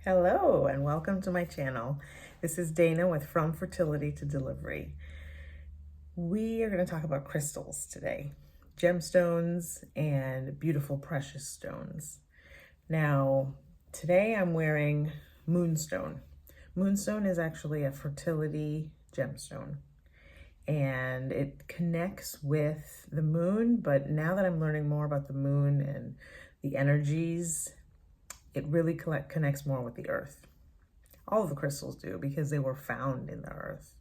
Hello and welcome to my channel. This is Dayna with From Fertility to Delivery. We are going to talk about crystals today, gemstones and beautiful precious stones. Now, today I'm wearing moonstone. Moonstone is actually a fertility gemstone and it connects with the moon, but now that I'm learning more about the moon and the energies, it really connects more with the earth. All of the crystals do because they were found in the earth.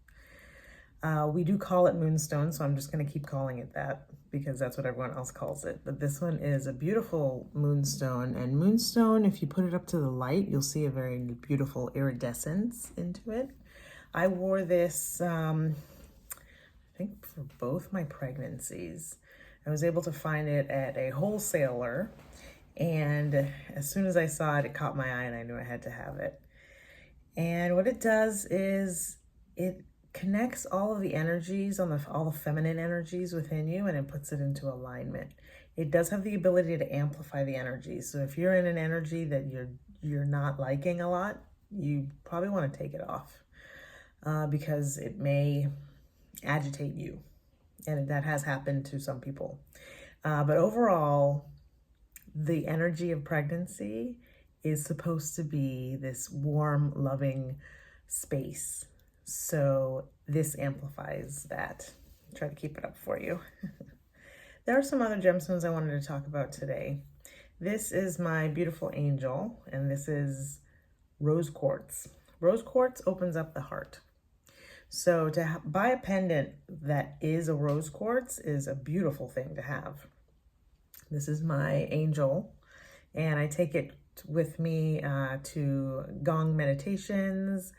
We do call it moonstone, so I'm just going to keep calling it that because that's what everyone else calls it. But this one is a beautiful moonstone, and moonstone, if you put it up to the light, you'll see a very beautiful iridescence into it. I wore this, I think for both my pregnancies. I was able to find it at a wholesaler, and as soon as I saw it, it caught my eye and I knew I had to have it. And what it does is it connects all of the energies, all the feminine energies within you, and it puts it into alignment. It does have the ability to amplify the energies. So if you're in an energy that you're not liking a lot, you probably want to take it off because it may agitate you. And that has happened to some people. But overall, the energy of pregnancy is supposed to be this warm, loving space. So this amplifies that. Try to keep it up for you. There are some other gemstones I wanted to talk about today. This is my beautiful angel, and this is rose quartz. Rose quartz opens up the heart. So to buy a pendant that is a rose quartz is a beautiful thing to have. This is my angel, and I take it with me to gong meditations,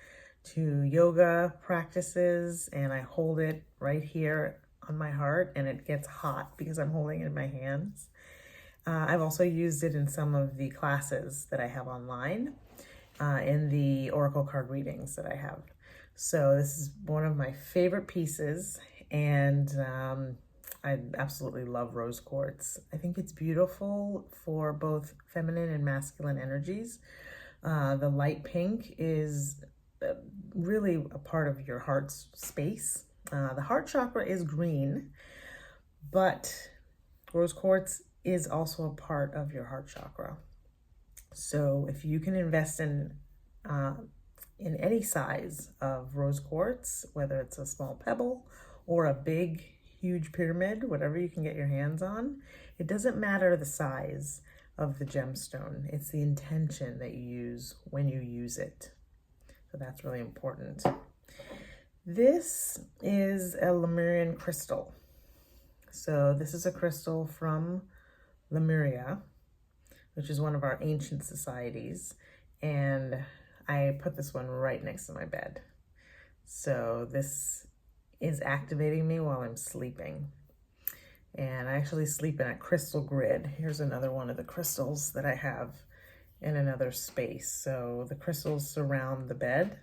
to yoga practices, and I hold it right here on my heart, and it gets hot because I'm holding it in my hands. I've also used it in some of the classes that I have online, in the oracle card readings that I have. So this is one of my favorite pieces, and I absolutely love rose quartz. I think it's beautiful for both feminine and masculine energies. The light pink is really a part of your heart's space. The heart chakra is green, but rose quartz is also a part of your heart chakra. So if you can invest in any size of rose quartz, whether it's a small pebble or a big huge pyramid, whatever you can get your hands on. It doesn't matter the size of the gemstone. It's the intention that you use when you use it. So that's really important. This is a Lemurian crystal. So this is a crystal from Lemuria, which is one of our ancient societies. And I put this one right next to my bed. So this is activating me while I'm sleeping. And I actually sleep in a crystal grid. Here's another one of the crystals that I have in another space. So the crystals surround the bed.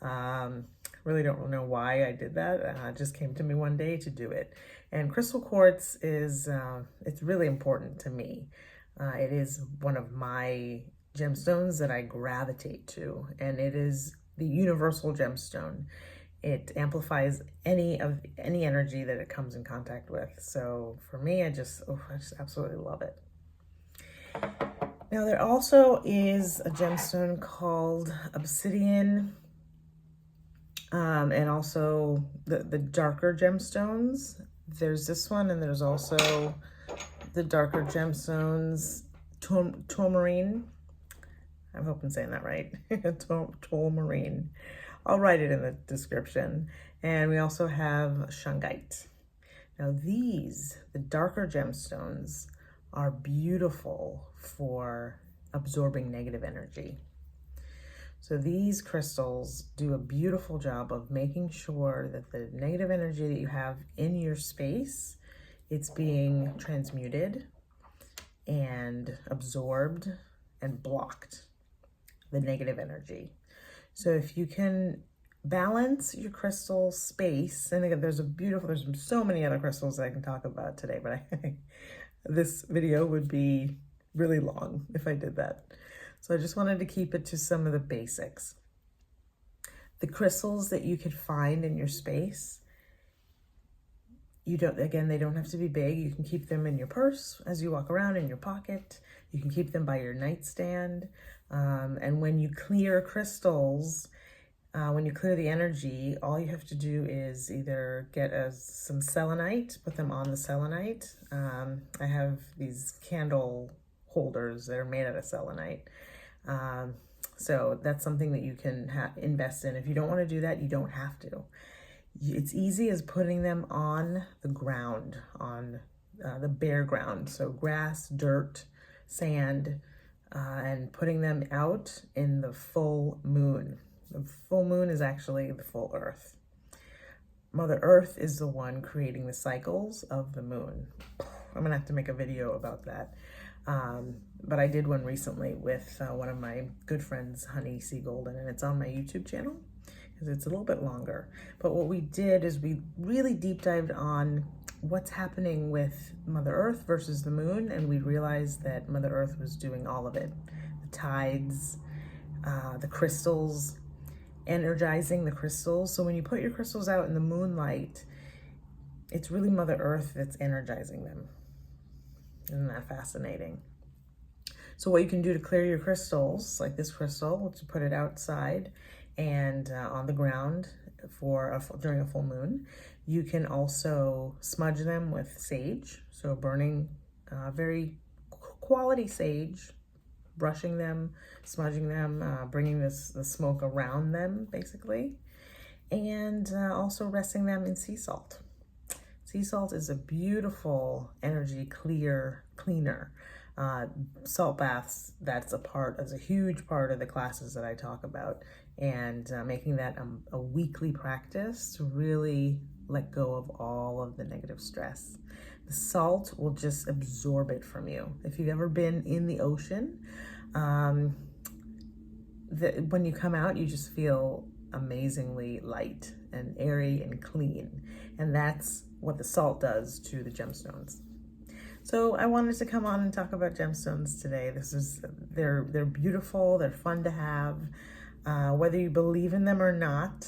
Really don't know why I did that. It just came to me one day to do it. And crystal quartz is, it's really important to me. It is one of my gemstones that I gravitate to, and it is the universal gemstone. It amplifies any energy that it comes in contact with. So for me, I just absolutely love it. Now there also is a gemstone called obsidian, and also the darker gemstones. There's this one, and there's also the darker gemstones, tourmaline. I hope I'm saying that right. Tourmaline. I'll write it in the description. And we also have shungite. Now these, the darker gemstones, are beautiful for absorbing negative energy. So these crystals do a beautiful job of making sure that the negative energy that you have in your space, it's being transmuted and absorbed and blocked, the negative energy. So if you can balance your crystal space, and again, there's so many other crystals I can talk about today, but this video would be really long if I did that. So I just wanted to keep it to some of the basics. The crystals that you could find in your space, they don't have to be big. You can keep them in your purse as you walk around, in your pocket. You can keep them by your nightstand. And when you clear crystals, when you clear the energy, all you have to do is either get some selenite, put them on the selenite. I have these candle holders that are made out of selenite. So that's something that you can invest in. If you don't want to do that, you don't have to. It's easy as putting them on the ground, on the bare ground. So grass, dirt, sand, and putting them out in the full moon. The full moon is actually the full earth. Mother Earth is the one creating the cycles of the moon. I'm gonna have to make a video about that. But I did one recently with one of my good friends, Honey Seagolden, and it's on my YouTube channel because it's a little bit longer. But what we did is we really deep dived on what's happening with Mother Earth versus the moon, and we realized that Mother Earth was doing all of it. The tides, the crystals, energizing the crystals. So when you put your crystals out in the moonlight, it's really Mother Earth that's energizing them. Isn't that fascinating? So what you can do to clear your crystals, like this crystal, to put it outside and on the ground during a full moon. You can also smudge them with sage, so burning very quality sage, brushing them, smudging them, bringing the smoke around them, basically, and also resting them in sea salt. Sea salt is a beautiful energy cleaner. Salt baths, that's a huge part of the classes that I talk about, and making that a weekly practice to really let go of all of the negative stress. The salt will just absorb it from you. If you've ever been in the ocean, when you come out, you just feel amazingly light and airy and clean. And that's what the salt does to the gemstones. So I wanted to come on and talk about gemstones today. They're beautiful, they're fun to have. Whether you believe in them or not,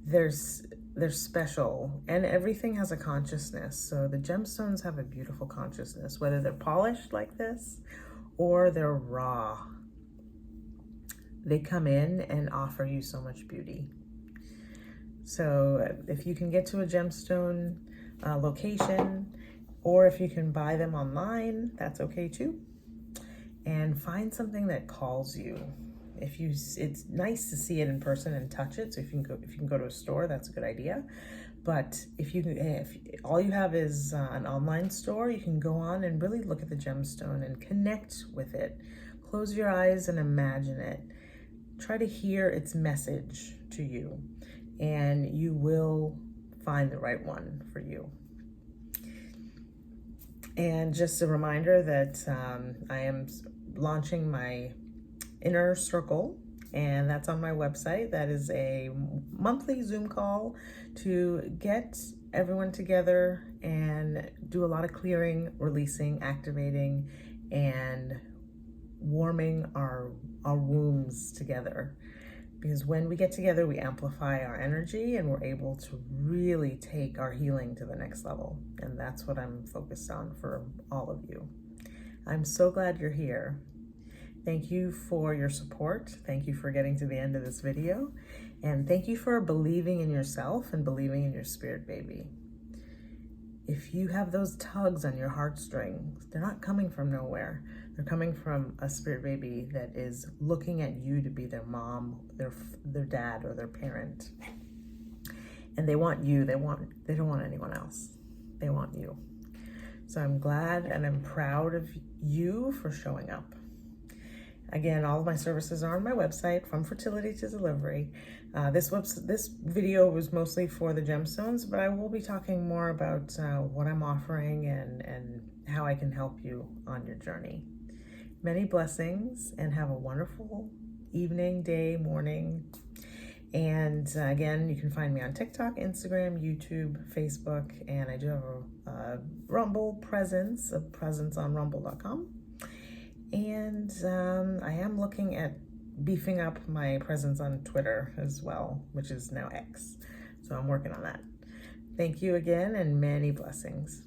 they're special, and everything has a consciousness. So the gemstones have a beautiful consciousness, whether they're polished like this or they're raw. They come in and offer you so much beauty. So if you can get to a gemstone location, or if you can buy them online, that's okay too. And find something that calls you. It's nice to see it in person and touch it. So if you can go to a store, that's a good idea. But if all you have is an online store, you can go on and really look at the gemstone and connect with it. Close your eyes and imagine it. Try to hear its message to you, and you will find the right one for you. And just a reminder that I am launching my Inner Circle, and that's on my website. That is a monthly Zoom call to get everyone together and do a lot of clearing, releasing, activating, and warming our wombs together. Because when we get together, we amplify our energy and we're able to really take our healing to the next level. And that's what I'm focused on for all of you. I'm so glad you're here. Thank you for your support. Thank you for getting to the end of this video. And thank you for believing in yourself and believing in your spirit baby. If you have those tugs on your heartstrings, they're not coming from nowhere. They're coming from a spirit baby that is looking at you to be their mom, their dad, or their parent. And they want you. They don't want anyone else. They want you. So I'm glad and I'm proud of you for showing up. Again, all of my services are on my website, From Fertility to Delivery. This video was mostly for the gemstones, but I will be talking more about what I'm offering and how I can help you on your journey. Many blessings, and have a wonderful evening, day, morning. And again, you can find me on TikTok, Instagram, YouTube, Facebook, and I do have a Rumble presence on rumble.com. And I am looking at beefing up my presence on Twitter as well, which is now X. So I'm working on that. Thank you again, and many blessings.